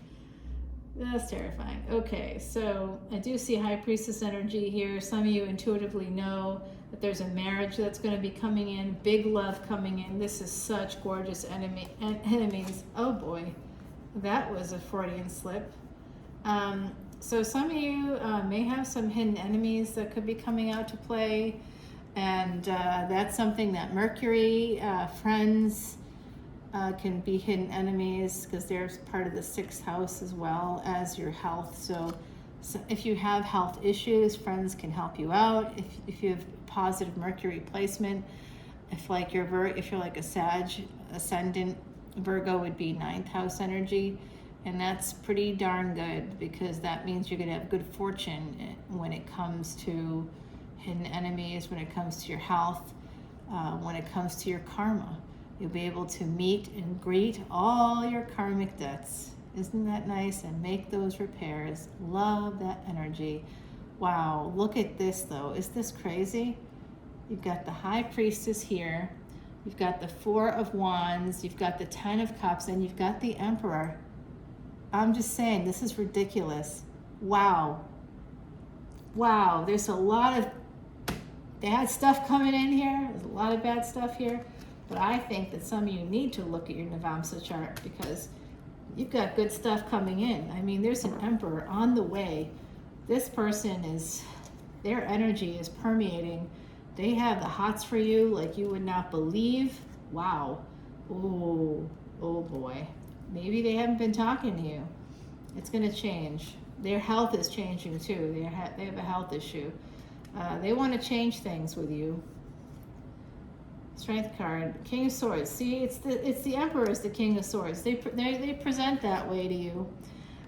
That's terrifying. Okay, so I do see High Priestess energy here. Some of you intuitively know that there's a marriage that's going to be coming in, big love coming in. This is such gorgeous enemies. Oh boy, that was a Freudian slip. So some of you may have some hidden enemies that could be coming out to play, and that's something that Mercury, friends, can be hidden enemies because they're part of the 6th house as well as your health. So if you have health issues, friends can help you out. If you have positive Mercury placement, if you're like a Sag ascendant, Virgo would be 9th house energy. And that's pretty darn good, because that means you're going to have good fortune when it comes to hidden enemies, when it comes to your health, when it comes to your karma. You'll be able to meet and greet all your karmic debts. Isn't that nice? And make those repairs. Love that energy. Wow, look at this though. Is this crazy? You've got the High Priestess here. You've got the Four of Wands. You've got the Ten of Cups, and you've got the Emperor. I'm just saying, this is ridiculous. Wow. Wow, there's a lot of bad stuff coming in here. There's a lot of bad stuff here. But I think that some of you need to look at your Navamsa chart, because you've got good stuff coming in. I mean, there's an Emperor on the way. This person is, their energy is permeating. They have the hots for you like you would not believe. Wow. Oh boy. Maybe they haven't been talking to you. It's going to change. Their health is changing too. They have a health issue. They want to change things with you. Strength card, King of Swords. See, it's the Emperor is the King of Swords. They present that way to you.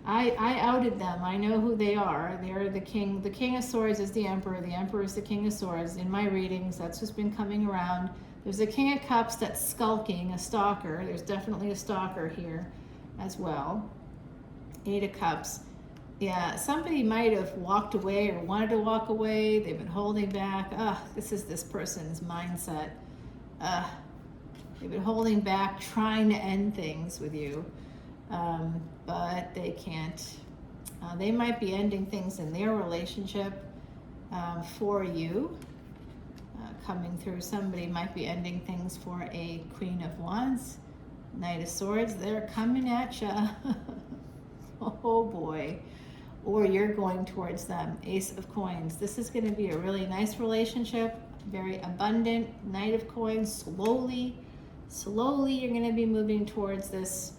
I outed them. I know who they are. They're the King. The King of Swords is the Emperor. The Emperor is the King of Swords. In my readings, that's what's been coming around. There's a King of Cups that's skulking, a stalker. There's definitely a stalker here as well. Eight of Cups. Yeah, somebody might have walked away or wanted to walk away. They've been holding back. This is this person's mindset. They've been holding back, trying to end things with you, but they can't. They might be ending things in their relationship for you. Coming through, somebody might be ending things for a Queen of Wands. Knight of Swords, they're coming at you. Oh boy. Or you're going towards them. Ace of Coins. This is going to be a really nice relationship, very abundant. Knight of Coins. Slowly you're going to be moving towards this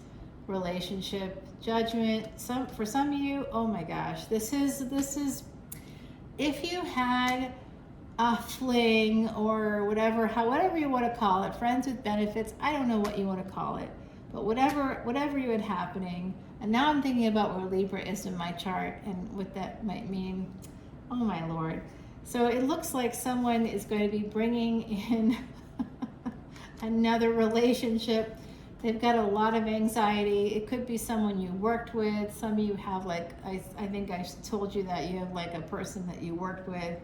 relationship. Judgment. For some of you, oh my gosh, this is if you had a fling or whatever you want to call it, friends with benefits, I don't know what you want to call it, but whatever you had happening. And now I'm thinking about where Libra is in my chart and what that might mean. Oh my Lord. So it looks like someone is going to be bringing in another relationship. They've got a lot of anxiety. It could be someone you worked with. Some of you have, like, I think I told you that you have like a person that you worked with.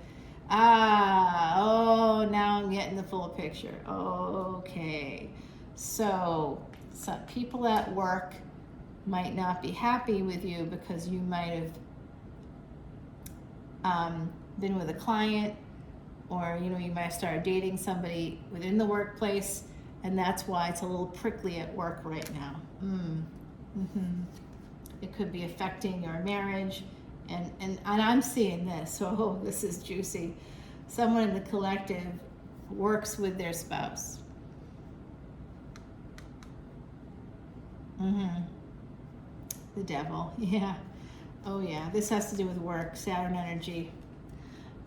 Now I'm getting the full picture. Okay. So some people at work might not be happy with you because you might have been with a client, or you might have started dating somebody within the workplace, and that's why it's a little prickly at work right now. It could be affecting your marriage, and I'm seeing this, so this is juicy. Someone in the collective works with their spouse. The Devil, yeah. Oh yeah, this has to do with work, Saturn energy,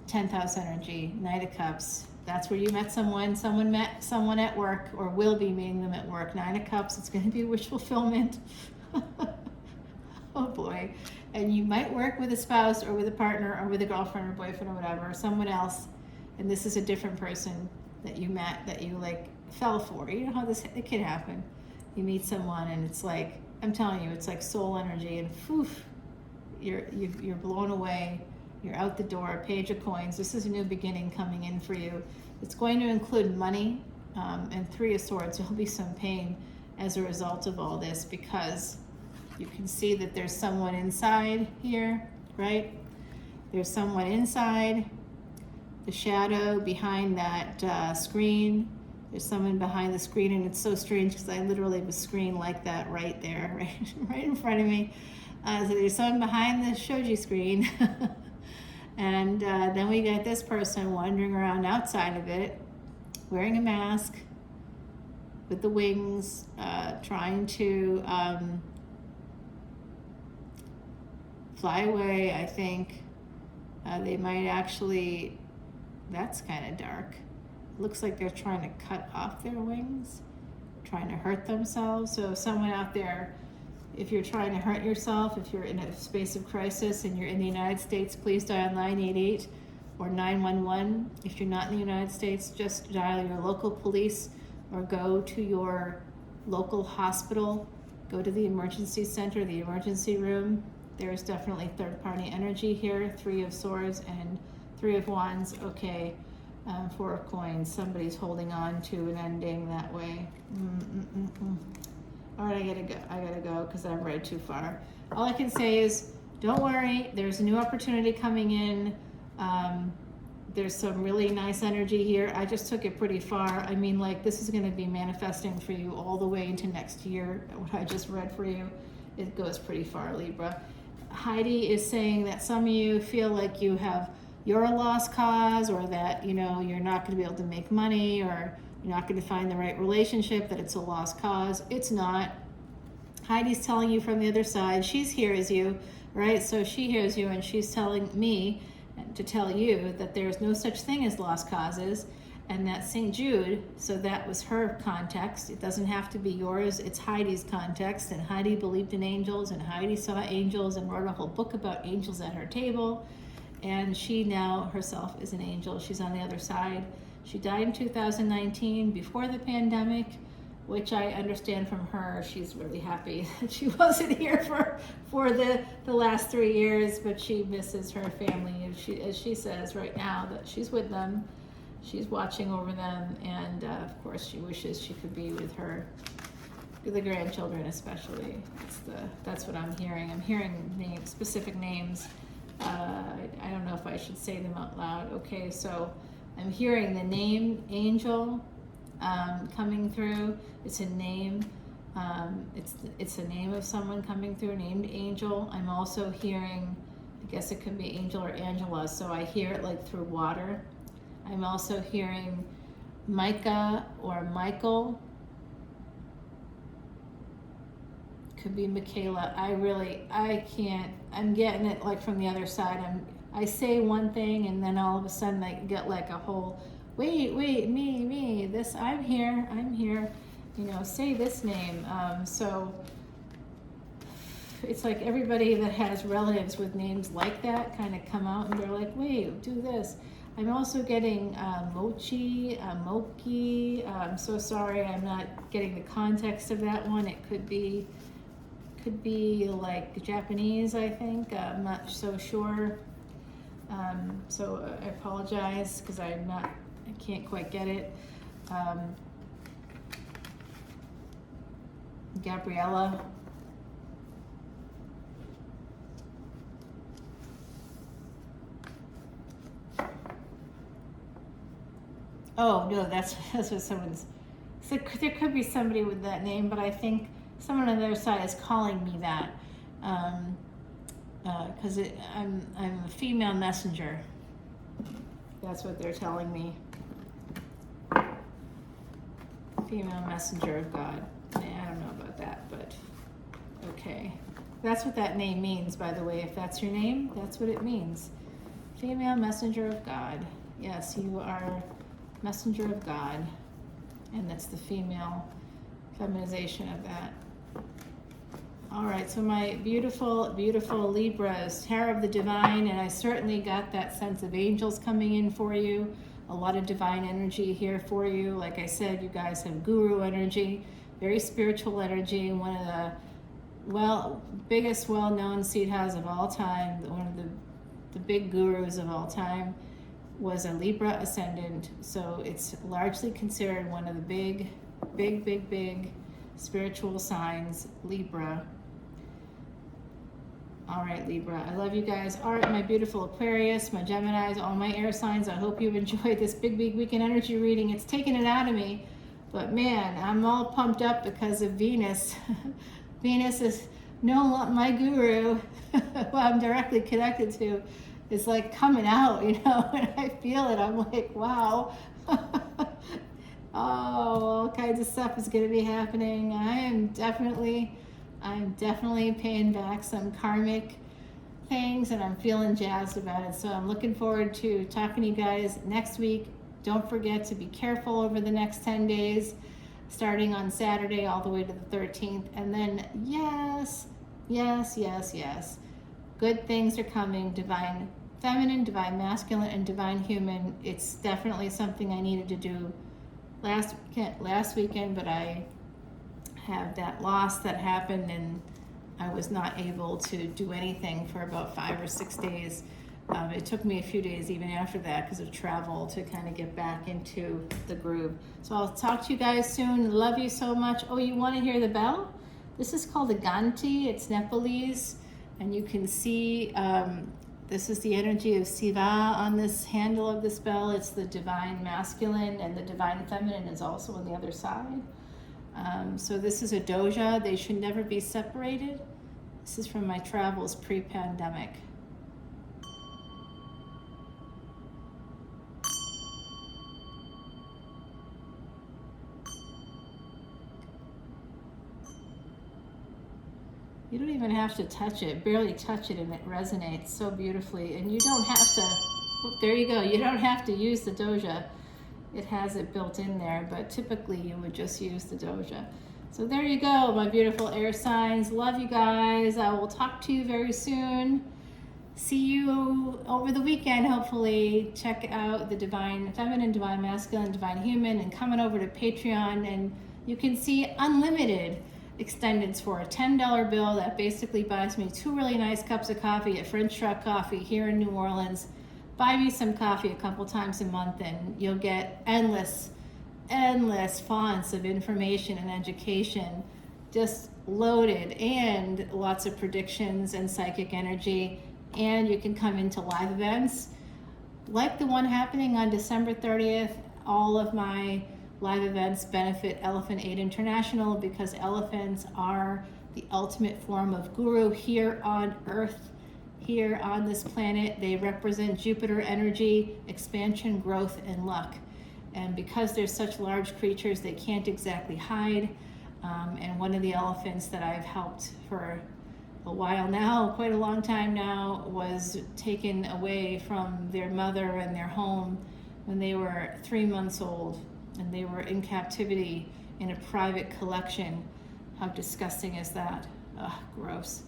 10th house energy, Knight of Cups. That's where you met someone met someone at work, or will be meeting them at work. 9 of Cups, it's going to be wish fulfillment. Oh boy. And you might work with a spouse or with a partner or with a girlfriend or boyfriend or whatever, or someone else, and this is a different person that you met that you like fell for. You know how it can happen. You meet someone and it's like, I'm telling you, it's like soul energy, and poof, you're blown away. You're out the door. Page of Coins. This is a new beginning coming in for you. It's going to include money, and 3 of Swords. There'll be some pain as a result of all this, because you can see that there's someone inside here, right? There's someone inside the shadow behind that screen. There's someone behind the screen, and it's so strange because I literally have a screen like that right there, right in front of me. So there's someone behind the shoji screen. And then we got this person wandering around outside of it, wearing a mask with the wings, trying to fly away, I think. They might actually, that's kind of dark. Looks like they're trying to cut off their wings, trying to hurt themselves. So if someone out there If you're trying to hurt yourself, if you're in a space of crisis and you're in the United States, please dial 988 or 911. If you're not in the United States, just dial your local police or go to your local hospital. Go to the emergency center, the emergency room. There's definitely third-party energy here. 3 of Swords and 3 of Wands. Okay, 4 of Coins. Somebody's holding on to an ending that way. All right, I gotta go because I've read too far. All I can say is, don't worry. There's a new opportunity coming in. There's some really nice energy here. I just took it pretty far. I mean, like, this is going to be manifesting for you all the way into next year. What I just read for you, it goes pretty far, Libra. Heidi is saying that some of you feel like you're a lost cause, or that, you know, you're not going to be able to make money, or you're not going to find the right relationship, that it's a lost cause. It's not. Heidi's telling you from the other side. She's hears you, right? So she hears you, and she's telling me to tell you that there's no such thing as lost causes, and that St. Jude, so that was her context. It doesn't have to be yours. It's Heidi's context, and Heidi believed in angels, and Heidi saw angels and wrote a whole book about angels at her table, and she now herself is an angel. She's on the other side. She died in 2019 before the pandemic, which I understand from her. She's really happy that she wasn't here for the last 3 years, but she misses her family. As she says right now, that she's with them, she's watching over them, and of course she wishes she could be with the grandchildren especially. That's what I'm hearing. I'm hearing specific names. I don't know if I should say them out loud. Okay, so I'm hearing the name Angel coming through. It's a name. It's a name of someone coming through, named Angel. I'm also hearing, I guess it could be Angel or Angela, so I hear it like through water. I'm also hearing Micah or Michael. Could be Michaela. I can't, I'm getting it like from the other side. I say one thing, and then all of a sudden I get like a whole, wait, me, this, I'm here, you know, say this name. So it's like everybody that has relatives with names like that kind of come out and they're like, wait, do this. I'm also getting Mochi, Moki. I'm so sorry, I'm not getting the context of that one. It could be like Japanese, I think. I'm not so sure. So I apologize because I can't quite get it. Gabriella. Oh no, that's what someone's. So there could be somebody with that name, but I think someone on the other side is calling me that because I'm a female messenger. That's what they're telling me. Female messenger of God. I don't know about that, but okay. That's what that name means, by the way. If that's your name, that's what it means. Female messenger of God. Yes, you are messenger of God, and that's the female feminization of that. All right, so my beautiful, beautiful Libras, Tarot of the Divine, and I certainly got that sense of angels coming in for you. A lot of divine energy here for you. Like I said, you guys have guru energy, very spiritual energy. One of the biggest well-known seed houses of all time, one of the big gurus of all time, was a Libra Ascendant. So it's largely considered one of the big spiritual signs, Libra. All right, Libra, I love you guys. All right, my beautiful Aquarius, my Geminis, all my air signs, I hope you've enjoyed this big weekend energy reading. It's taken it out of me, but man, I'm all pumped up because of Venus. Venus is my guru, who I'm directly connected to, is like coming out, you know, and I feel it. I'm like, wow. Oh, all kinds of stuff is going to be happening. I'm definitely paying back some karmic things, and I'm feeling jazzed about it. So I'm looking forward to talking to you guys next week. Don't forget to be careful over the next 10 days. starting on Saturday all the way to the 13th. And then, yes, good things are coming. Divine feminine, divine masculine, and divine human. It's definitely something I needed to do last weekend, but I have that loss that happened, and I was not able to do anything for about 5 or 6 days. It took me a few days even after that because of travel to kind of get back into the groove. So I'll talk to you guys soon. Love you so much. Oh, you want to hear the bell? This is called a Ganti. It's Nepalese, and you can see this is the energy of Siva on this handle of this bell. It's the divine masculine, and the divine feminine is also on the other side. So this is a doja. They should never be separated. This is from my travels pre-pandemic. You don't even have to touch it, barely touch it, and it resonates so beautifully. And you don't have to, there you go, you don't have to use the doja. It has it built in there, but typically you would just use the doja. So there you go, my beautiful air signs. Love you guys. I will talk to you very soon. See you over the weekend, hopefully. Check out the divine feminine, divine masculine, divine human, and coming over to Patreon, and you can see unlimited extendeds for a $10 bill that basically buys me 2 really nice cups of coffee at French Truck Coffee here in New Orleans. Buy me some coffee a couple times a month, and you'll get endless fonts of information and education, just loaded, and lots of predictions and psychic energy. And you can come into live events like the one happening on December 30th. All of my live events benefit Elephant Aid International because elephants are the ultimate form of guru here on Earth, here on this planet. They represent Jupiter energy, expansion, growth, and luck. And because they're such large creatures, they can't exactly hide. And one of the elephants that I've helped for a while now, quite a long time now, was taken away from their mother and their home when they were 3 months old. And they were in captivity in a private collection. How disgusting is that? Ugh, gross.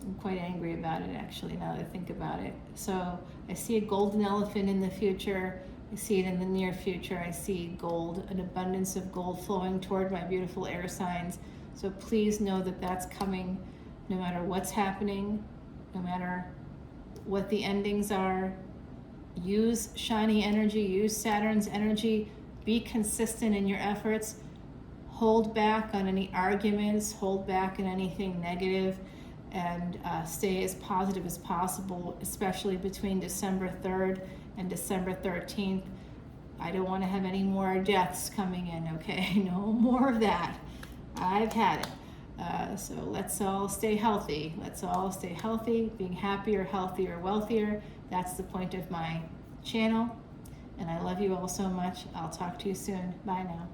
I'm quite angry about it, actually, now that I think about it. So I see a golden elephant in the future. I see it in the near future. I see gold, an abundance of gold flowing toward my beautiful air signs. So please know that that's coming, no matter what's happening, no matter what the endings are. Use shiny energy, use Saturn's energy. Be consistent in your efforts. Hold back on any arguments, hold back on anything negative, and stay as positive as possible, especially between December 3rd and December 13th. I don't want to have any more deaths coming in, okay? No more of that. I've had it. So let's all stay healthy. Let's all stay healthy, being happier, healthier, wealthier. That's the point of my channel. And I love you all so much. I'll talk to you soon. Bye now.